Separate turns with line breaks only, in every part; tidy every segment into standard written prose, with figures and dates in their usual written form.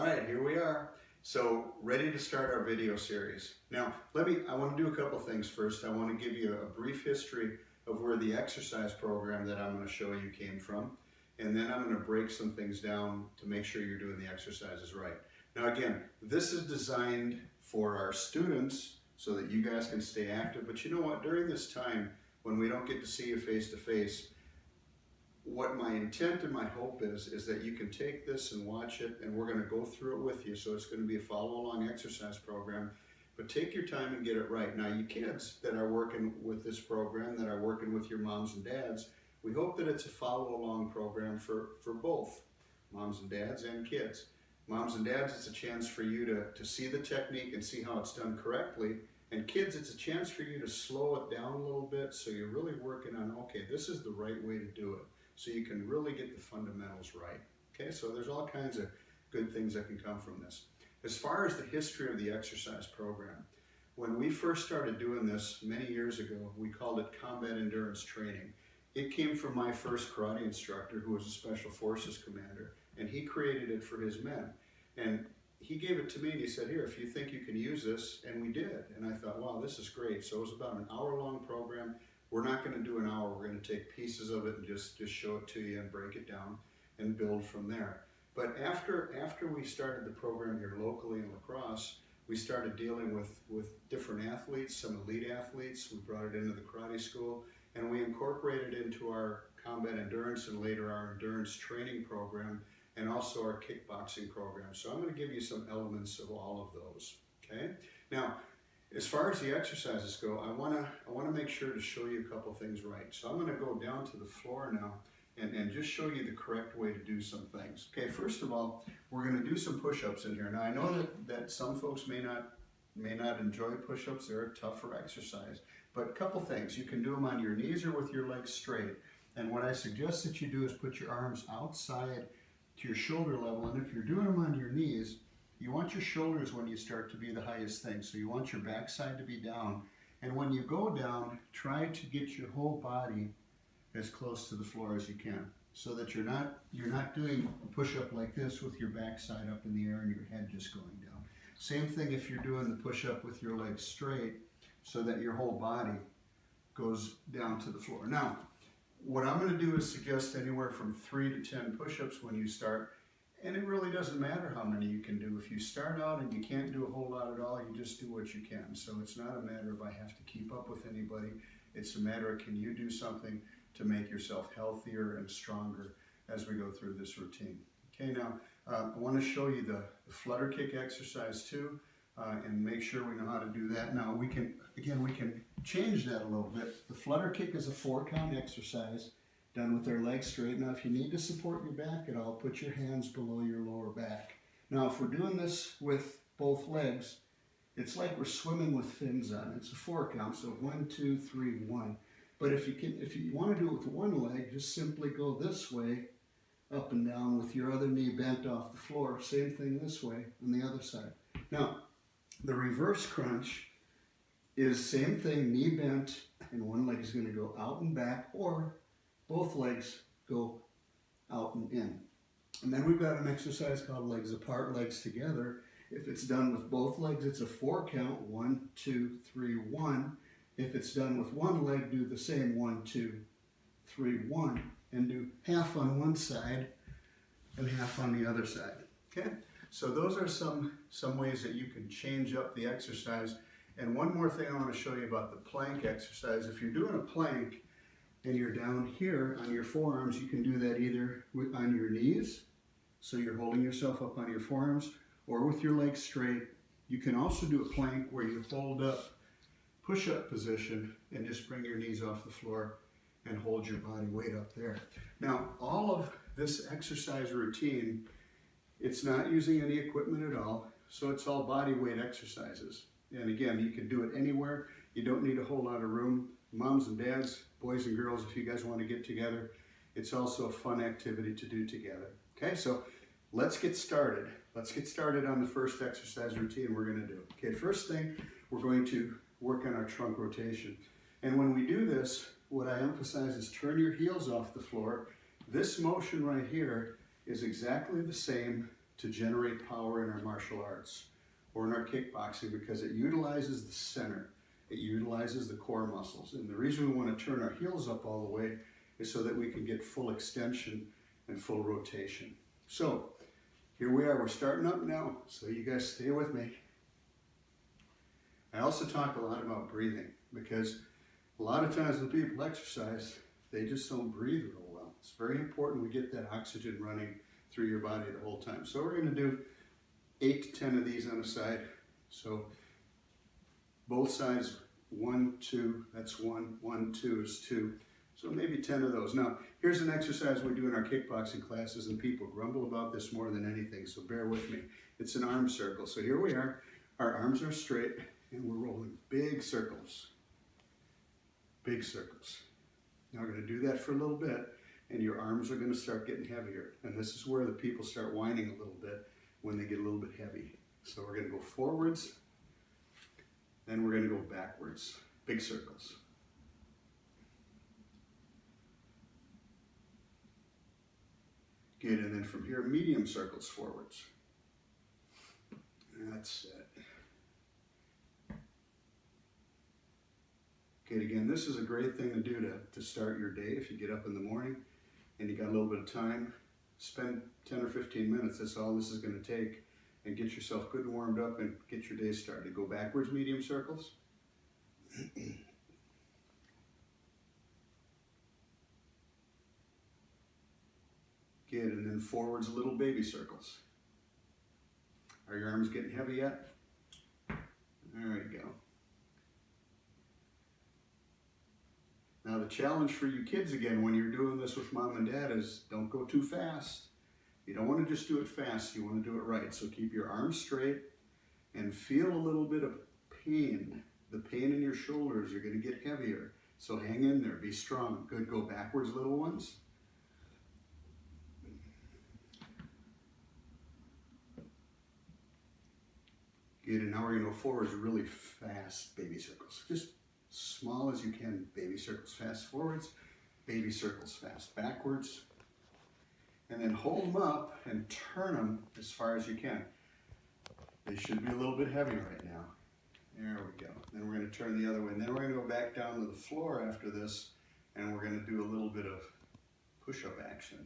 All right, here we are. So ready to start our video series. Now, I want to do a couple things first. I want to give you a brief history of where the exercise program that I'm going to show you came from. And then I'm going to break some things down to make sure you're doing the exercises right. Now again, this is designed for our students so that you guys can stay active. But you know what, during this time when we don't get to see you face to face, what my intent and my hope is that you can take this and watch it, and we're going to go through it with you. So it's going to be a follow-along exercise program, but take your time and get it right. Now, you kids that are working with this program, that are working with your moms and dads, we hope that it's a follow-along program for both moms and dads and kids. Moms and dads, it's a chance for you to see the technique and see how it's done correctly. And kids, it's a chance for you to slow it down a little bit so you're really working on, okay, this is the right way to do it. So you can really get the fundamentals right. Okay, so there's all kinds of good things that can come from this. As far as the history of the exercise program, when we first started doing this many years ago, we called it combat endurance training. It came from my first karate instructor, who was a special forces commander, and he created it for his men. And he gave it to me and he said, here, if you think you can use this, and we did. And I thought, wow, this is great. So it was about an hour-long program. We're not going to do an hour. We're going to take pieces of it and just show it to you and break it down and build from there. But after we started the program here locally in La Crosse, we started dealing with different athletes, some elite athletes. We brought it into the karate school, and we incorporated it into our combat endurance and later our endurance training program and also our kickboxing program. So I'm going to give you some elements of all of those. Okay? Now, as far as the exercises go, I want to make sure to show you a couple things right. So I'm going to go down to the floor now and just show you the correct way to do some things. Okay, first of all, we're going to do some push-ups in here. Now I know that some folks may not enjoy push-ups. They're a tougher exercise. But a couple things. You can do them on your knees or with your legs straight. And what I suggest that you do is put your arms outside to your shoulder level. And if you're doing them on your knees, you want your shoulders when you start to be the highest thing. So you want your backside to be down. And when you go down, try to get your whole body as close to the floor as you can, so that you're not doing a push-up like this with your backside up in the air and your head just going down. Same thing if you're doing the push-up with your legs straight, so that your whole body goes down to the floor. Now, what I'm going to do is suggest anywhere from 3 to 10 push-ups when you start. And it really doesn't matter how many you can do. If you start out and you can't do a whole lot at all, you just do what you can. So it's not a matter of I have to keep up with anybody. It's a matter of can you do something to make yourself healthier and stronger as we go through this routine. Okay, now I want to show you the flutter kick exercise too, and make sure we know how to do that. Now we can change that a little bit. The flutter kick is a 4-count exercise done with their legs straight. Now, if you need to support your back at all, put your hands below your lower back. Now, if we're doing this with both legs, it's like we're swimming with fins on. It's a 4-count, so 1, 2, 3, 1. But if you want to do it with one leg, just simply go this way, up and down with your other knee bent off the floor. Same thing this way on the other side. Now, the reverse crunch is same thing, knee bent, and one leg is going to go out and back, or both legs go out and in. And then we've got an exercise called legs apart, legs together. If it's done with both legs, it's a 4-count, 1, 2, 3, 1. If it's done with one leg, do the same 1, 2, 3, 1, and do half on one side and half on the other side. Okay? So those are some ways that you can change up the exercise. And one more thing I want to show you about the plank exercise. If you're doing a plank, and you're down here on your forearms, you can do that either on your knees, so you're holding yourself up on your forearms, or with your legs straight. You can also do a plank where you hold up, push-up position, and just bring your knees off the floor and hold your body weight up there. Now, all of this exercise routine, it's not using any equipment at all, so it's all body weight exercises. And again, you can do it anywhere. You don't need a whole lot of room. Moms and dads, boys and girls, if you guys want to get together, it's also a fun activity to do together. Okay, so let's get started. Let's get started on the first exercise routine we're going to do. Okay, first thing, we're going to work on our trunk rotation. And when we do this, what I emphasize is turn your heels off the floor. This motion right here is exactly the same to generate power in our martial arts or in our kickboxing because it utilizes the center. It utilizes the core muscles. And the reason we want to turn our heels up all the way is so that we can get full extension and full rotation. So here we are, we're starting up now, so you guys stay with me. I also talk a lot about breathing because a lot of times when people exercise, they just don't breathe real well. It's very important we get that oxygen running through your body the whole time. So we're going to do 8 to 10 of these on a side. So both sides, 1, 2, that's 1, 1, 2 is 2. So maybe 10 of those. Now, here's an exercise we do in our kickboxing classes, and people grumble about this more than anything, so bear with me. It's an arm circle. So here we are. Our arms are straight, and we're rolling big circles. Big circles. Now we're going to do that for a little bit, and your arms are going to start getting heavier. And this is where the people start whining a little bit when they get a little bit heavy. So we're going to go forwards, then we're going to go backwards. Big circles. Good, and then from here, medium circles forwards. That's it. Okay, again, this is a great thing to do to start your day. If you get up in the morning and you got a little bit of time, spend 10 or 15 minutes. That's all this is going to take. And get yourself good and warmed up and get your day started. Go backwards, medium circles. Good, and then forwards, little baby circles. Are your arms getting heavy yet? There we go. Now the challenge for you kids again when you're doing this with mom and dad is don't go too fast. You don't want to just do it fast, you want to do it right. So keep your arms straight and feel a little bit of pain. The pain in your shoulders, you're going to get heavier. So hang in there, be strong. Good, go backwards, little ones. Good, and now we're going to go forwards really fast, baby circles. Just small as you can, baby circles fast forwards, baby circles fast backwards. And then hold them up and turn them as far as you can. They should be a little bit heavy right now. There we go. Then we're going to turn the other way. And then we're going to go back down to the floor after this, and we're going to do a little bit of push-up action.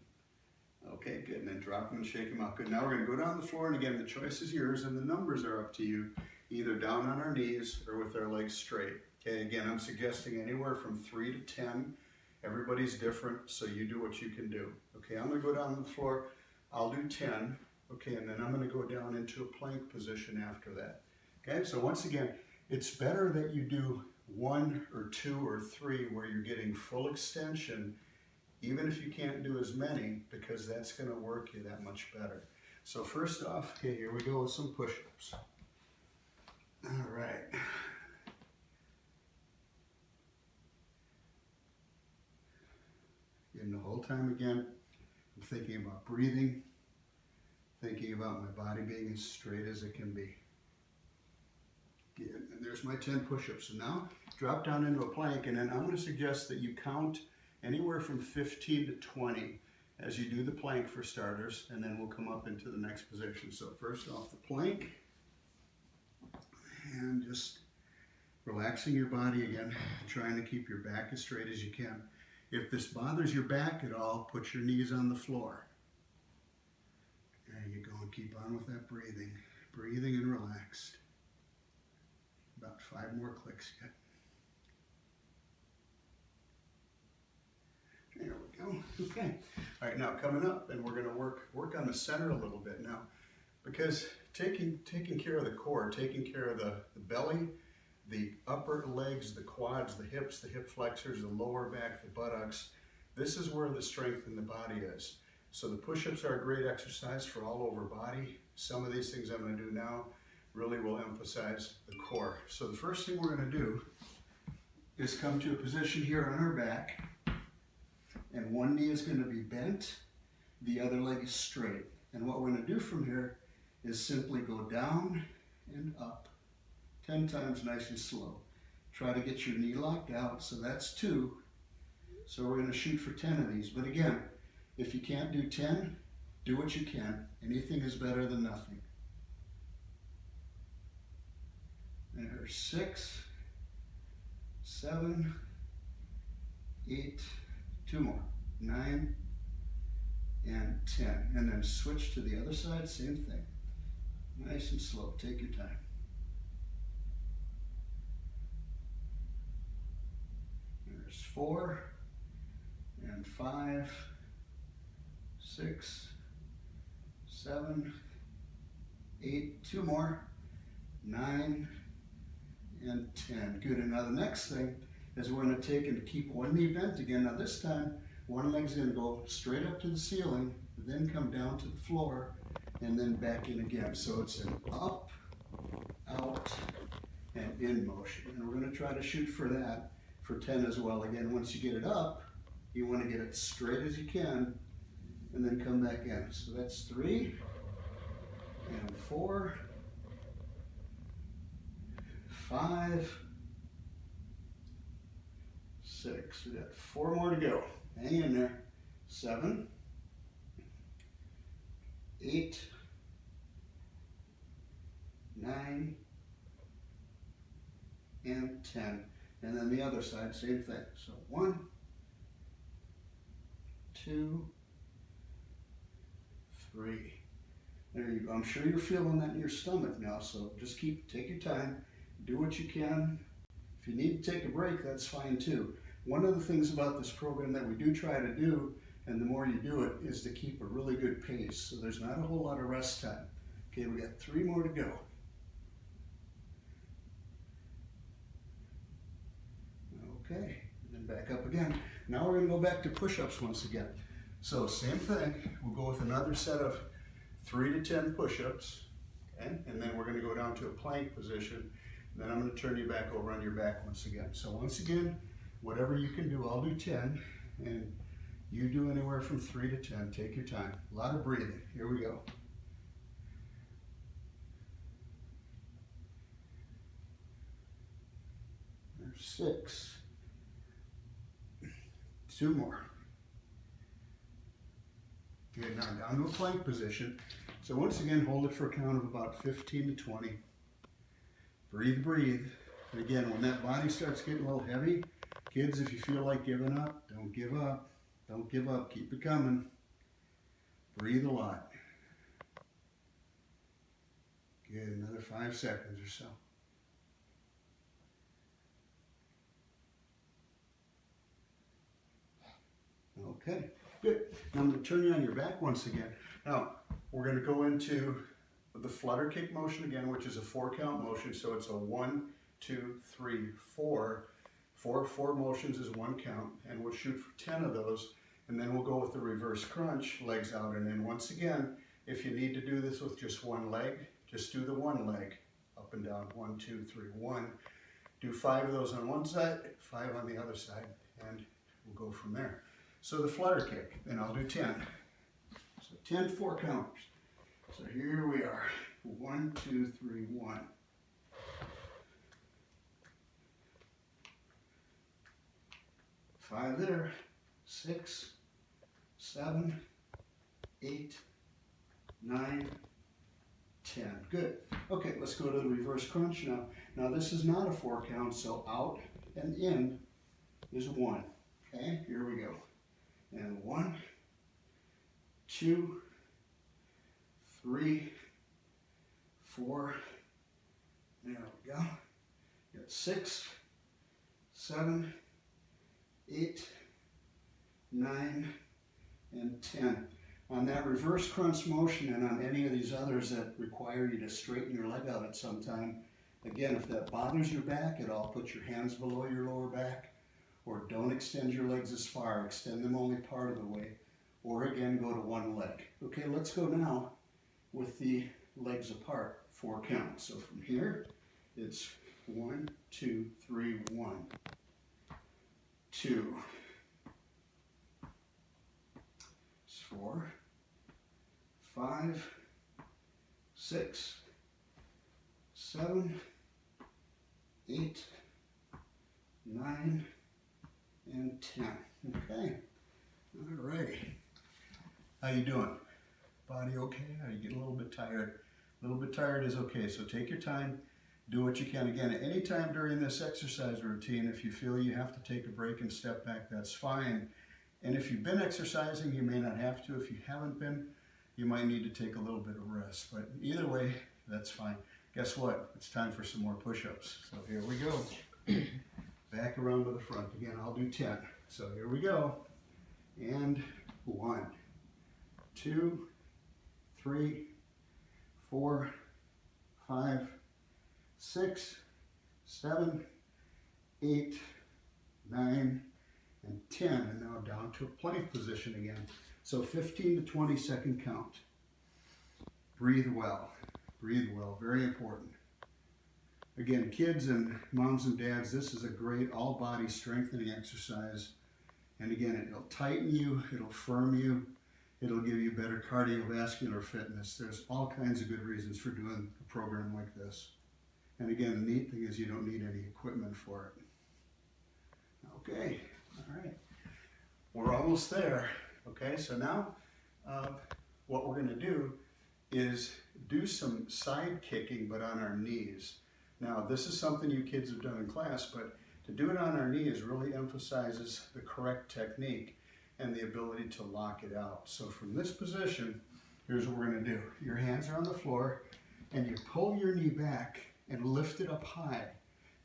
Okay, good. And then drop them and shake them out. Good. Now we're going to go down the floor, and again, the choice is yours, and the numbers are up to you, either down on our knees or with our legs straight. Okay, again, I'm suggesting anywhere from 3 to 10. Everybody's different, so you do what you can do. Okay, I'm going to go down on the floor. I'll do 10. Okay, and then I'm going to go down into a plank position after that. Okay, so once again, it's better that you do 1 or 2 or 3 where you're getting full extension, even if you can't do as many, because that's going to work you that much better. So first off, okay, here we go with some push-ups. All right. And the whole time again, I'm thinking about breathing, thinking about my body being as straight as it can be. Good. And there's my 10 push-ups. So now drop down into a plank, and then I'm going to suggest that you count anywhere from 15 to 20 as you do the plank for starters, and then we'll come up into the next position. So first off the plank, and just relaxing your body again, trying to keep your back as straight as you can. If this bothers your back at all, put your knees on the floor. There you go, and keep on with that breathing. Breathing and relaxed. About 5 more clicks yet. There we go. Okay. All right, now coming up, and we're going to work on the center a little bit now, because taking care of the core, taking care of the belly, the upper legs, the quads, the hips, the hip flexors, the lower back, the buttocks. This is where the strength in the body is. So the push-ups are a great exercise for all over body. Some of these things I'm going to do now really will emphasize the core. So the first thing we're going to do is come to a position here on our back, and one knee is going to be bent, the other leg is straight. And what we're going to do from here is simply go down and up 10 times nice and slow. Try to get your knee locked out, so that's 2. So we're going to shoot for 10 of these. But again, if you can't do 10, Do what you can. Anything is better than nothing. There's 6, 7, 8, 2 more, 9, and 10. And then switch to the other side, same thing. Nice and slow, take your time. There's 4, and 5, 6, 7, 8, 2 more, 9, and 10. Good. And now the next thing is we're going to take and keep one knee bent again. Now this time, one leg's going to go straight up to the ceiling, then come down to the floor, and then back in again. So it's an up, out, and in motion. And we're going to try to shoot for that for 10 as well. Again, once you get it up, you want to get it straight as you can, and then come back in. So that's 3, and 4, 5, 6. We got 4 more to go. Hang in there. 7, 8, 9, and 10. And then the other side, same thing. So 1, 2, 3. There you go. I'm sure you're feeling that in your stomach now, so just take your time. Do what you can. If you need to take a break, that's fine too. One of the things about this program that we do try to do, and the more you do it, is to keep a really good pace. So there's not a whole lot of rest time. Okay, we got 3 more to go. Okay, and then back up again. Now we're going to go back to push-ups once again. So same thing, we'll go with another set of 3 to 10 push-ups, okay? And then we're going to go down to a plank position. Then I'm going to turn you back over on your back once again. So once again, whatever you can do, I'll do 10, and you do anywhere from 3 to 10. Take your time. A lot of breathing. Here we go. There's 6. 2 more. Good, now down to a plank position. So once again, hold it for a count of about 15 to 20. Breathe, breathe. And again, when that body starts getting a little heavy, kids, if you feel like giving up, don't give up. Don't give up. Keep it coming. Breathe a lot. Good, another 5 seconds or so. Okay, good. Now I'm going to turn you on your back once again. Now, we're going to go into the flutter kick motion again, which is a 4-count motion. So it's a 1, 2, 3, 4. 4 motions is 1 count, and we'll shoot for 10 of those. And then we'll go with the reverse crunch, legs out and in. Once again, if you need to do this with just 1 leg, just do the 1 leg, up and down, 1, 2, 3, 1. Do 5 of those on one side, 5 on the other side, and we'll go from there. So the flutter kick, and I'll do 10. So 10 4 counters. So here we are. 1, 2, 3, 1. 5 there. 6, 7, 8, 9, 10. Good. Okay, let's go to the reverse crunch now. Now this is not a 4 count, so out and in is 1. Okay, here we go. And 1, 2, 3, 4. There we go. Got 6, 7, 8, 9, and 10. On that reverse crunch motion and on any of these others that require you to straighten your leg out at some time, again, if that bothers your back at all, put your hands below your lower back, or don't extend your legs as far, extend them only part of the way, or again, go to 1 leg. Okay, let's go now with the legs apart, 4 counts. So from here, it's 1, 2, 3, 1, 2, 4, 5, 6, 7, 8, 9, and 10. Okay. Alrighty. How you doing? Body okay? Are you getting a little bit tired? A little bit tired is okay, so take your time, do what you can. Again, at any time during this exercise routine, if you feel you have to take a break and step back, that's fine. And if you've been exercising, you may not have to. If you haven't been, you might need to take a little bit of rest. But either way, that's fine. Guess what? It's time for some more push-ups. So here we go. Back around to the front. Again, I'll do 10. So here we go. And 1, 2, 3, 4, 5, 6, 7, 8, 9, and 10. And now down to a plank position again. So 15 to 20 second count. Breathe well. Breathe well. Very important. Again, kids and moms and dads, this is a great all-body strengthening exercise. And again, it'll tighten you, it'll firm you, it'll give you better cardiovascular fitness. There's all kinds of good reasons for doing a program like this. And again, the neat thing is you don't need any equipment for it. Okay, all right. We're almost there. Okay, so now what we're going to do is do some side kicking, but on our knees. Now, this is something you kids have done in class, but to do it on our knees really emphasizes the correct technique and the ability to lock it out. So from this position, here's what we're going to do. Your hands are on the floor, and you pull your knee back and lift it up high.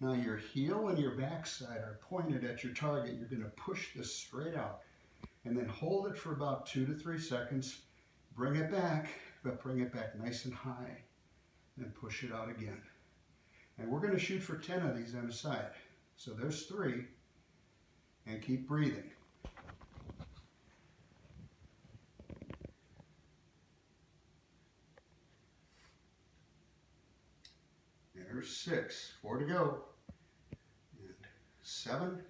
Now your heel and your backside are pointed at your target. You're going to push this straight out, and then hold it for about 2 to 3 seconds. Bring it back, but bring it back nice and high, and push it out again. And we're going to shoot for 10 of these on a side. So there's 3, and keep breathing. There's 6, 4 to go, and 7,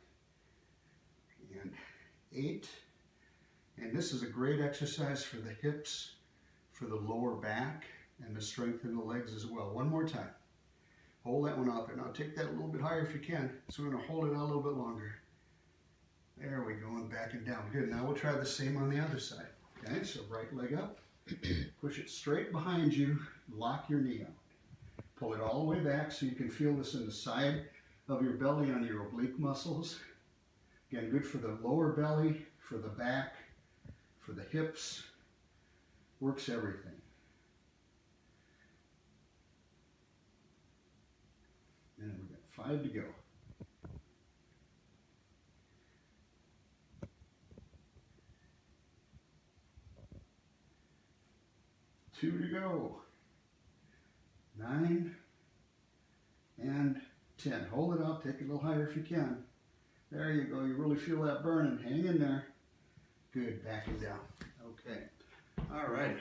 and 8. And this is a great exercise for the hips, for the lower back, and to strengthen the legs as well. One more time. Hold that one out there. Now take that a little bit higher if you can. So we're going to hold it out a little bit longer. There we go, and back and down. Good. Now we'll try the same on the other side. Okay, so right leg up. Push it straight behind you. Lock your knee out. Pull it all the way back so you can feel this in the side of your belly on your oblique muscles. Again, good for the lower belly, for the back, for the hips. Works everything. And we've got 5 to go. Two to go. 9 and 10. Hold it out. Take it a little higher if you can. There you go. You really feel that burning. Hang in there. Good. Back and down. Okay. All right.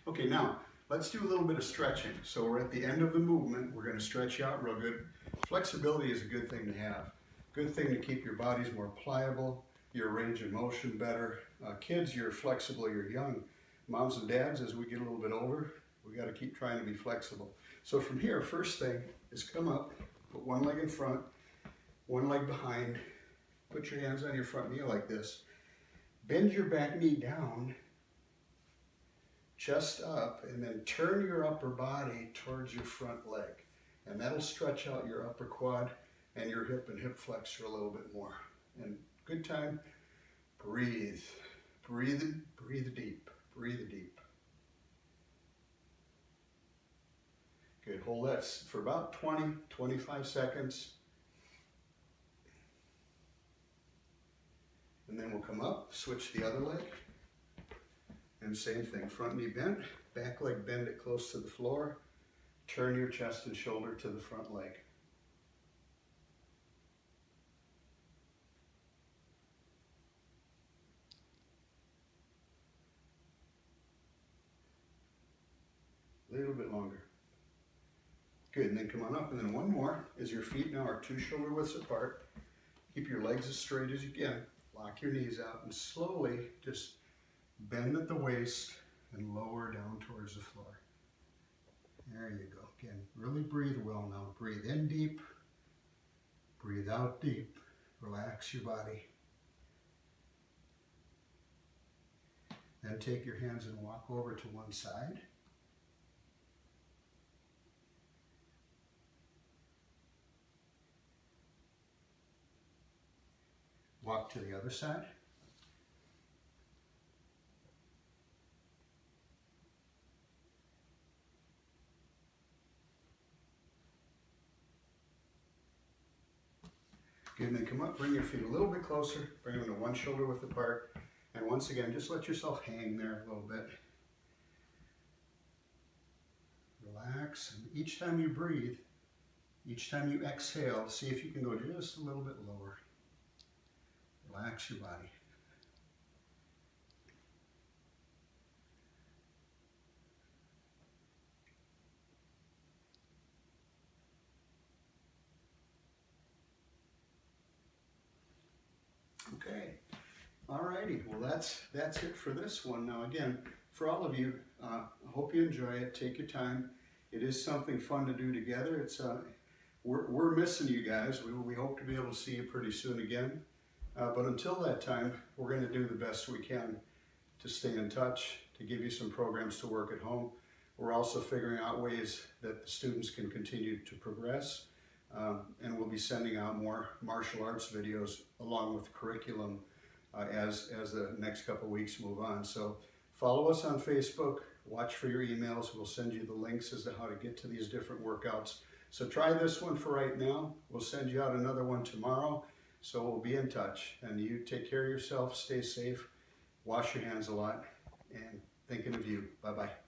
Okay, now let's do a little bit of stretching. So we're at the end of the movement. We're going to stretch out real good. Flexibility is a good thing to have. Good thing to keep your bodies more pliable, your range of motion better. Kids, you're flexible, you're young. Moms and dads, as we get a little bit older, we got to keep trying to be flexible. So from here, first thing is come up, put one leg in front, one leg behind, put your hands on your front knee like this. Bend your back knee down, chest up, and then turn your upper body towards your front leg. And that'll stretch out your upper quad and your hip and hip flexor a little bit more. And good time, breathe. Breathe deep. Breathe deep. Good, hold that for about 20, 25 seconds. And then we'll come up, switch the other leg. And same thing, front knee bent, back leg bend it close to the floor. Turn your chest and shoulder to the front leg. A little bit longer. Good, and then come on up, and then one more, as your feet now are 2 shoulder widths apart. Keep your legs as straight as you can. Lock your knees out and slowly just bend at the waist and lower down towards the floor. There you go. Again, really breathe well now. Breathe in deep. Breathe out deep. Relax your body. Then take your hands and walk over to one side. Walk to the other side. Good, and then come up, bring your feet a little bit closer, bring them to one shoulder width apart, and once again, just let yourself hang there a little bit. Relax, and each time you breathe, each time you exhale, see if you can go just a little bit lower. Relax your body. Okay, alrighty, well that's it for this one. Now again, for all of you, I hope you enjoy it, take your time. It is something fun to do together. It's we're missing you guys. We hope to be able to see you pretty soon again. But until that time, we're going to do the best we can to stay in touch, to give you some programs to work at home. We're also figuring out ways that the students can continue to progress. And we'll be sending out more martial arts videos along with curriculum as the next couple weeks move on. So follow us on Facebook, watch for your emails. We'll send you the links as to how to get to these different workouts. So try this one for right now. We'll send you out another one tomorrow. So we'll be in touch. And you take care of yourself, stay safe, wash your hands a lot, and thinking of you. Bye-bye.